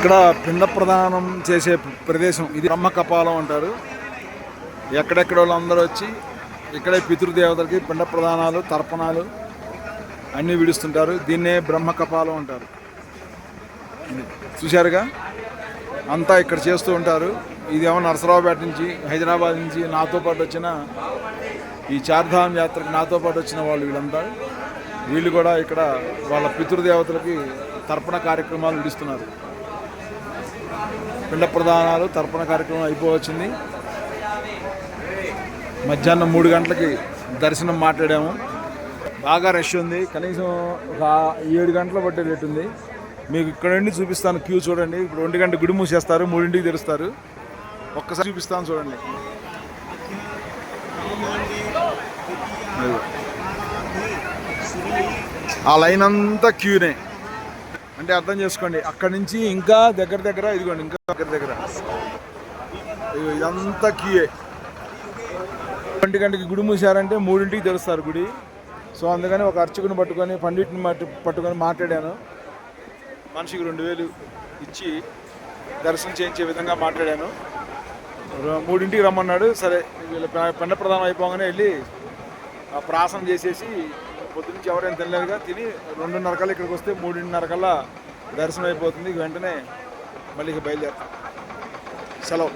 ఇక్కడ పిండ ప్రదానం చేసే ప్రదేశం ఇది. బ్రహ్మ కపాలం అంటారు. ఎక్కడెక్కడ వాళ్ళందరూ వచ్చి ఇక్కడే పితృదేవతలకి పిండ ప్రదానాలు తర్పణాలు అన్నీ విడుస్తుంటారు. దీన్నే బ్రహ్మ కపాలం అంటారు. చూశారుగా, అంతా ఇక్కడ చేస్తూ ఉంటారు. ఇదేమో నరసరావుపేట నుంచి, హైదరాబాద్ నుంచి నాతో పాటు వచ్చిన ఈ చార్ధామ్ యాత్రకు నాతో పాటు వచ్చిన వాళ్ళు వీళ్ళంతా. వీళ్ళు కూడా ఇక్కడ వాళ్ళ పితృదేవతలకి తర్పణ కార్యక్రమాలు విడుస్తున్నారు. పిండ ప్రదానాలు తర్పణ కార్యక్రమం అయిపోవచ్చింది. మధ్యాహ్నం 3 గంటలకి దర్శనం మాట్లాడాము. బాగా రష్ ఉంది. కనీసం ఒక 7 గంటలు పట్టేటట్టుంది. మీకు ఇక్కడ నుండి చూపిస్తాను. క్యూ చూడండి. ఇప్పుడు 2 గంటల గుడి మూసేస్తారు, 3ంటికి తెరుస్తారు. ఒక్కసారి చూపిస్తాను చూడండి. ఆ లైన్ అంతా క్యూనే అంటే అర్థం చేసుకోండి. అక్కడి నుంచి ఇంకా దగ్గర ఇదిగోండి, ఇంకా దగ్గర ఇదంతా క్యూయే. 2 గంటకి గుడి మూసారంటే 3ంటికి తెరుస్తారు గుడి. సో అందుకని ఒక అర్చకుని పట్టుకొని, పండిట్ని పట్టుకొని మాట్లాడాను. మనిషికి 2000 ఇచ్చి దర్శనం చేయించే విధంగా మాట్లాడాను. 3ంటికి రమ్మన్నాడు. సరే, వీళ్ళ పిండ ప్రదానం అయిపోగానే వెళ్ళి ప్రాసనం చేసేసి పొద్దునుంచి ఎవరైనా తినలేదుగా తిని 2:30 కల్లా ఇక్కడికి వస్తే 3:30 కల్లా దర్శనం అయిపోతుంది. వెంటనే మళ్ళీ బయలుదేరుతాం. సెలవు.